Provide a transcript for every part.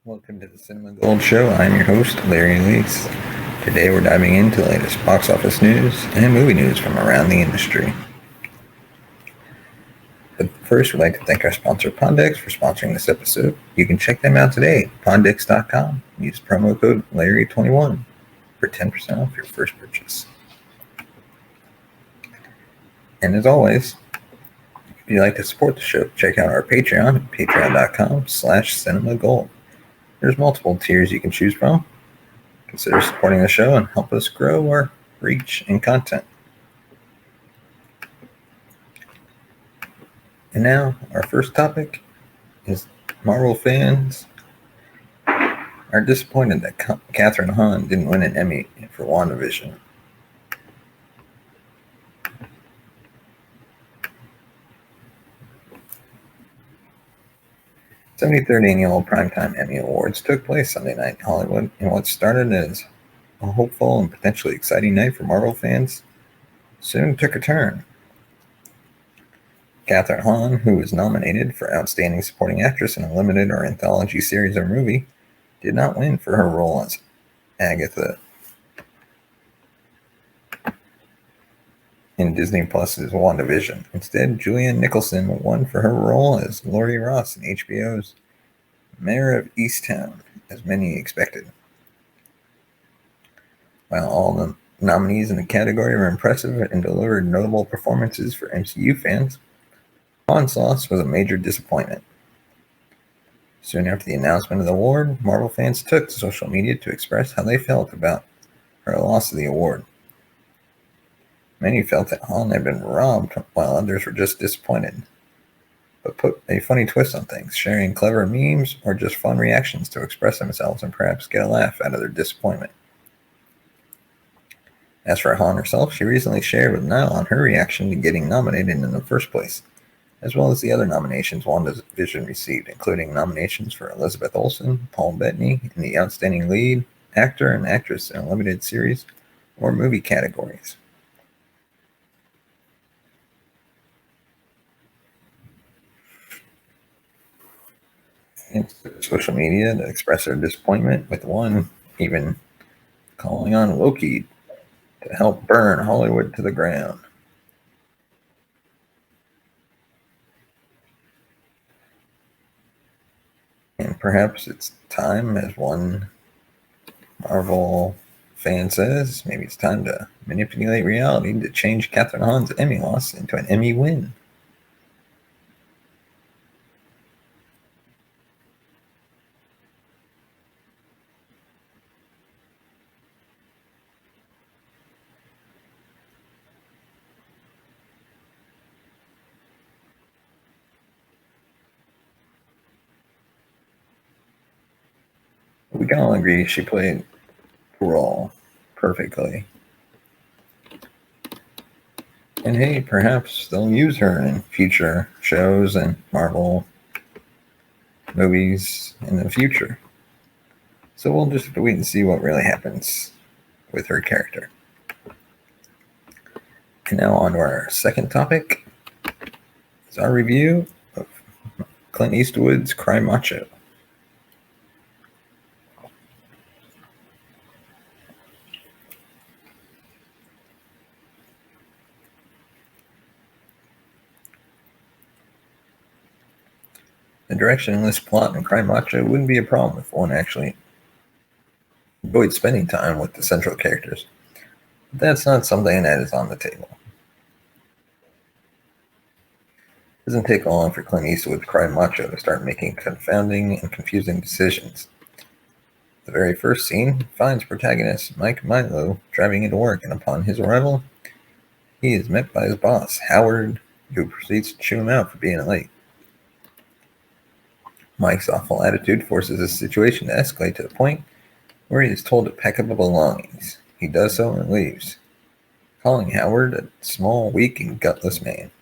Welcome to the Cinema Gold Show. I'm your host, Larry Leese. Today we're diving into the latest box office news and movie news from around the industry. But first, we'd like to thank our sponsor, Pondex, for sponsoring this episode. You can check them out today at pondex.com. Use promo code Larry21 for 10% off your first purchase. And as always, if you'd like to support the show, check out our Patreon at patreon.com/cinemagold. There's multiple tiers you can choose from. Consider supporting the show and help us grow our reach and content. And now, our first topic is Marvel fans are disappointed that Kathryn Hahn didn't win an Emmy for WandaVision. The 73rd Annual Primetime Emmy Awards took place Sunday night in Hollywood, and what started as a hopeful and potentially exciting night for Marvel fans soon took a turn. Kathryn Hahn, who was nominated for Outstanding Supporting Actress in a limited or anthology series or movie, did not win for her role as Agatha in Disney Plus's WandaVision. Instead, Julianne Nicholson won for her role as Lori Ross in HBO's Mayor of Easttown, as many expected. While all the nominees in the category were impressive and delivered notable performances for MCU fans, Hahn's loss was a major disappointment. Soon after the announcement of the award, Marvel fans took to social media to express how they felt about her loss of the award. Many felt that Hahn had been robbed, while others were just disappointed, but put a funny twist on things, sharing clever memes or just fun reactions to express themselves and perhaps get a laugh out of their disappointment. As for Hahn herself, she recently shared with Nile her reaction to getting nominated in the first place, as well as the other nominations WandaVision received, including nominations for Elizabeth Olsen, Paul Bettany in the Outstanding Lead, Actor and Actress in a Limited Series or Movie categories. Social media to express their disappointment, with one even calling on Loki to help burn Hollywood to the ground. And perhaps it's time, as one Marvel fan says, maybe it's time to manipulate reality to change Kathryn Hahn's Emmy loss into an Emmy win. We can all agree she played the role perfectly. And hey, perhaps they'll use her in future shows and Marvel movies in the future. So we'll just have to wait and see what really happens with her character. And now on to our second topic. It's our review of Clint Eastwood's Cry Macho. The directionless plot in Cry Macho wouldn't be a problem if one actually enjoyed spending time with the central characters. But that's not something that is on the table. It doesn't take long for Clint Eastwood's Cry Macho to start making confounding and confusing decisions. The very first scene finds protagonist Mike Milo driving into work, and upon his arrival, he is met by his boss, Howard, who proceeds to chew him out for being late. Mike's awful attitude forces the situation to escalate to the point where he is told to pack up his belongings. He does so and leaves, calling Howard a small, weak, and gutless man,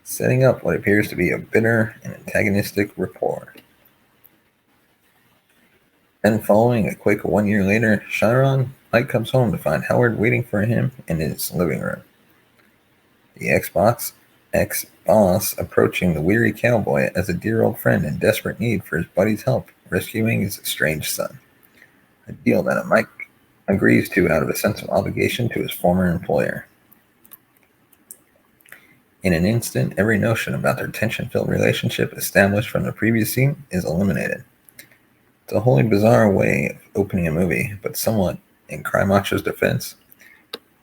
setting up what appears to be a bitter and antagonistic rapport. Then, following a quick 1 year later, Chiron, Mike comes home to find Howard waiting for him in his living room. The ex-boss approaching the weary cowboy as a dear old friend in desperate need for his buddy's help rescuing his estranged son, a deal that Mike agrees to out of a sense of obligation to his former employer. In an instant, every notion about their tension-filled relationship established from the previous scene is eliminated. It's a wholly bizarre way of opening a movie, but somewhat in Cry Macho's defense,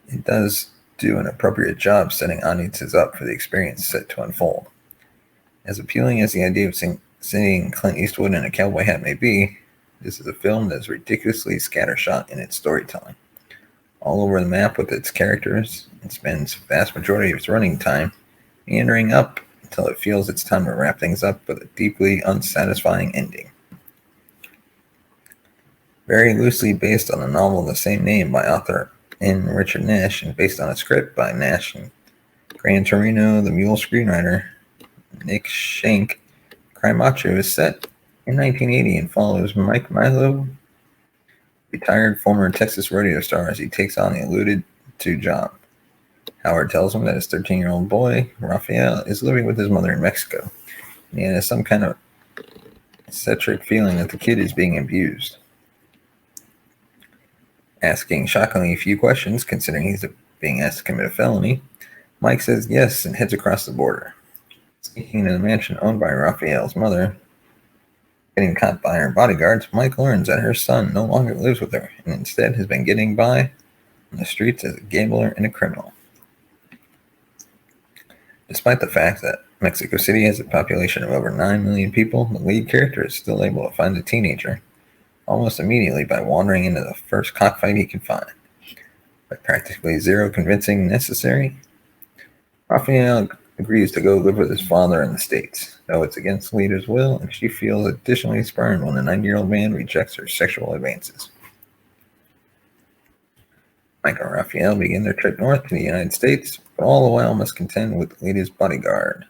it does do an appropriate job setting audiences up for the experience set to unfold. As appealing as the idea of seeing Clint Eastwood in a cowboy hat may be, this is a film that is ridiculously scattershot in its storytelling. All over the map with its characters, it spends the vast majority of its running time meandering up until it feels it's time to wrap things up with a deeply unsatisfying ending. Very loosely based on a novel of the same name by author N. Richard Nash and based on a script by Nash and Gran Torino, the Mule screenwriter Nick Schenk, Cry Macho is set in 1980 and follows Mike Milo, retired former Texas rodeo star, as he takes on the alluded-to job. Howard tells him that his 13-year-old boy, Raphael, is living with his mother in Mexico, and he has some kind of eccentric feeling that the kid is being abused. Asking shockingly few questions, considering he's being asked to commit a felony, Mike says yes and heads across the border. Sneaking into the mansion owned by Raphael's mother, getting caught by her bodyguards, Mike learns that her son no longer lives with her and instead has been getting by on the streets as a gambler and a criminal. Despite the fact that Mexico City has a population of over 9 million people, the lead character is still able to find the teenager almost immediately by wandering into the first cockfight he can find. With practically zero convincing necessary, Raphael agrees to go live with his father in the States, though it's against Lita's will, and she feels additionally spurned when the 90-year-old man rejects her sexual advances. Mike and Raphael begin their trip north to the United States, but all the while must contend with Lita's bodyguard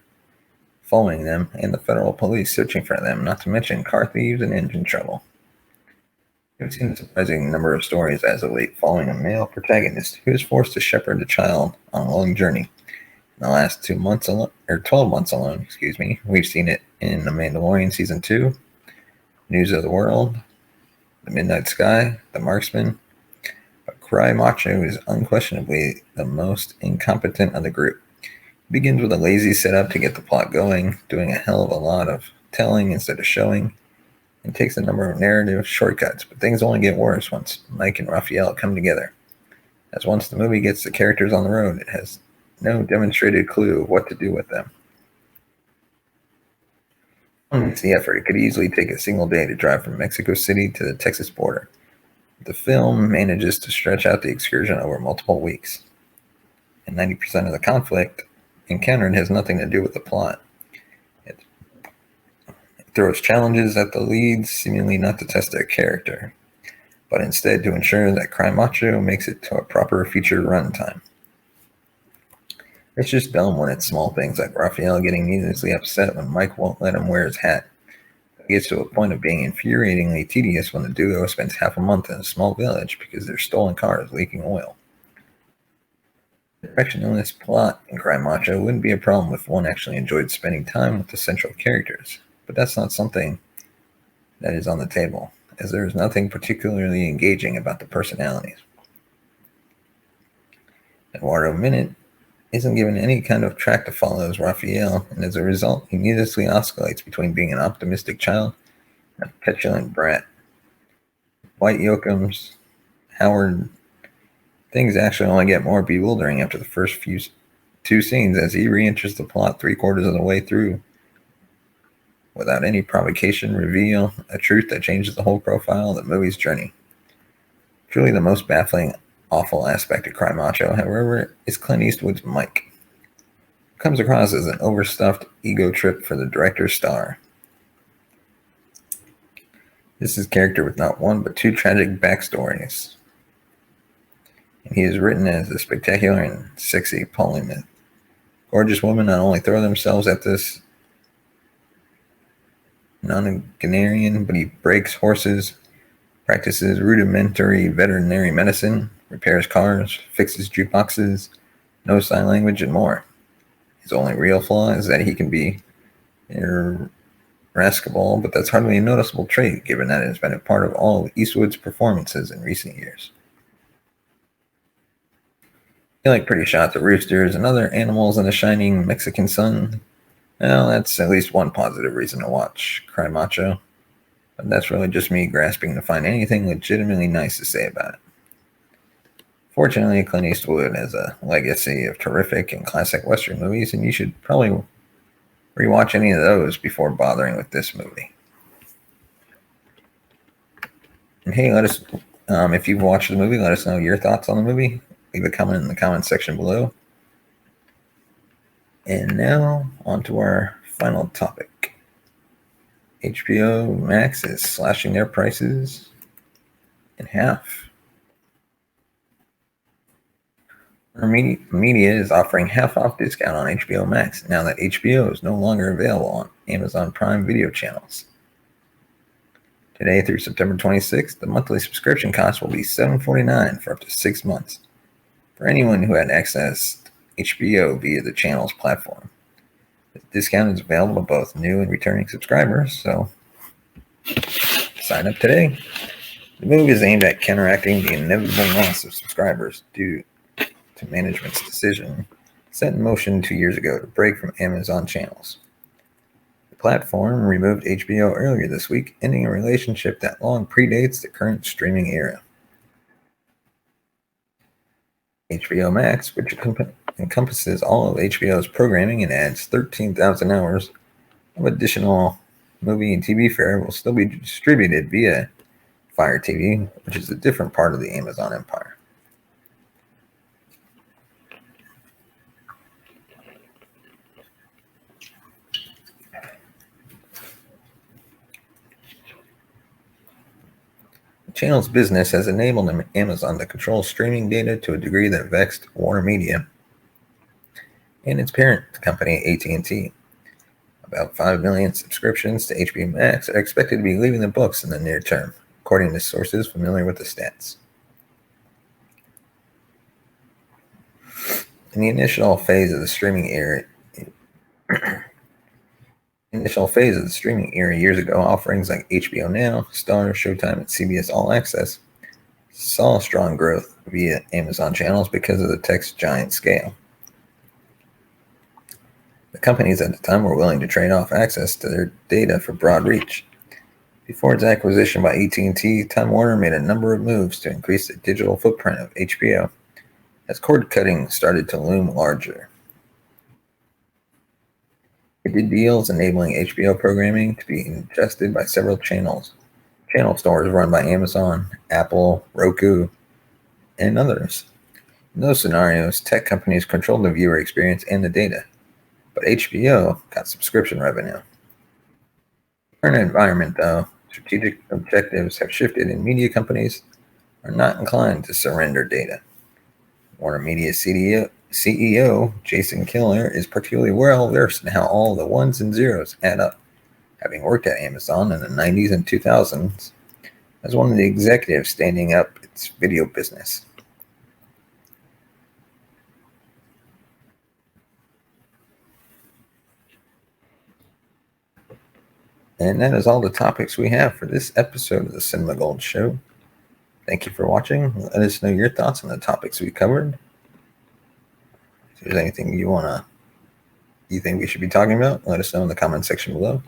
following them and the federal police searching for them, not to mention car thieves and engine trouble. We've seen a surprising number of stories as of late following a male protagonist who is forced to shepherd a child on a long journey. In the last 12 months alone, we've seen it in The Mandalorian Season 2, News of the World, The Midnight Sky, The Marksman. But Cry Macho is unquestionably the most incompetent of the group. He begins with a lazy setup to get the plot going, doing a hell of a lot of telling instead of showing, and takes a number of narrative shortcuts, but things only get worse once Mike and Raphael come together. As once the movie gets the characters on the road, it has no demonstrated clue of what to do with them. One makes the effort. It could easily take a single day to drive from Mexico City to the Texas border. The film manages to stretch out the excursion over multiple weeks, and 90% of the conflict encountered has nothing to do with the plot. It throws challenges at the leads, seemingly not to test their character, but instead to ensure that Cry Macho makes it to a proper feature runtime. It's just dumb when it's small things like Raphael getting needlessly upset when Mike won't let him wear his hat. It gets to a point of being infuriatingly tedious when the duo spends half a month in a small village because their stolen car is leaking oil. The perfectionist plot in Cry Macho wouldn't be a problem if one actually enjoyed spending time with the central characters, but that's not something that is on the table, as there is nothing particularly engaging about the personalities. Eduardo Minute isn't given any kind of track to follow as Raphael, and as a result, he needlessly oscillates between being an optimistic child and a petulant brat. White Yoakum's Howard, things actually only get more bewildering after the first two scenes as he re-enters the plot 3/4 of the way through without any provocation, reveal, a truth that changes the whole profile of the movie's journey. Truly the most baffling, awful aspect of Cry Macho, however, is Clint Eastwood's Mike. It comes across as an overstuffed ego trip for the director's star. This is a character with not one but two tragic backstories, and he is written as a spectacular and sexy polymath. Gorgeous women not only throw themselves at this nonagenarian, but he breaks horses, practices rudimentary veterinary medicine, repairs cars, fixes jukeboxes, knows sign language, and more. His only real flaw is that he can be irascible, but that's hardly a noticeable trait, given that it has been a part of all of Eastwood's performances in recent years. You like pretty shots of roosters and other animals in the shining Mexican sun? Well, that's at least one positive reason to watch, cried Macho. But that's really just me grasping to find anything legitimately nice to say about it. Fortunately, Clint Eastwood has a legacy of terrific and classic Western movies, and you should probably rewatch any of those before bothering with this movie. And hey, let us, if you've watched the movie, let us know your thoughts on the movie. Leave a comment in the comment section below. And now, on to our final topic. HBO Max is slashing their prices in half. Our media is offering half-off discount on HBO Max now that HBO is no longer available on Amazon Prime Video channels. Today through September 26th, the monthly subscription cost will be $7.49 for up to 6 months for anyone who had accessed HBO via the channel's platform. The discount is available to both new and returning subscribers, so sign up today. The move is aimed at counteracting the inevitable loss of subscribers due to management's decision set in motion 2 years ago to break from Amazon channels. The platform removed HBO earlier this week, ending a relationship that long predates the current streaming era. HBO Max, which encompasses all of HBO's programming and adds 13,000 hours of additional movie and TV fare, will still be distributed via Fire TV, which is a different part of the Amazon empire. The channel's business has enabled Amazon to control streaming data to a degree that vexed Warner Media and its parent company, AT&T. About 5 million subscriptions to HBO Max are expected to be leaving the books in the near term, according to sources familiar with the stats. In the initial phase of the streaming era years ago, offerings like HBO Now, Star, Showtime, and CBS All Access saw strong growth via Amazon channels because of the tech's giant scale. The companies at the time were willing to trade off access to their data for broad reach. Before its acquisition by AT&T, Time Warner made a number of moves to increase the digital footprint of HBO as cord cutting started to loom larger. It did deals enabling HBO programming to be ingested by several channel stores run by Amazon, Apple, Roku, and others. In those scenarios, tech companies controlled the viewer experience and the data, but HBO got subscription revenue. In the current environment, though, strategic objectives have shifted and media companies are not inclined to surrender data. Warner Media CEO Jason Kilar is particularly well versed in how all the ones and zeros add up, having worked at Amazon in the 90s and 2000s as one of the executives standing up its video business. And that is all the topics we have for this episode of the Cinema Gold Show. Thank you for watching. Let us know your thoughts on the topics we covered. If there's anything you think we should be talking about, let us know in the comment section below.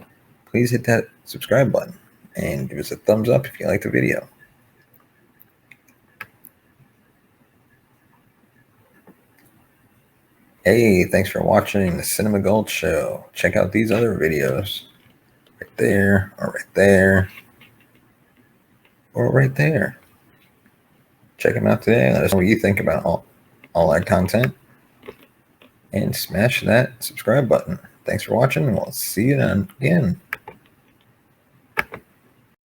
Please hit that subscribe button and give us a thumbs up if you like the video. Hey, thanks for watching the Cinema Gold Show. Check out these other videos. Right there, or right there, or right there. Check them out today. Let us know what you think about all our content. And smash that subscribe button. Thanks for watching, and we'll see you again.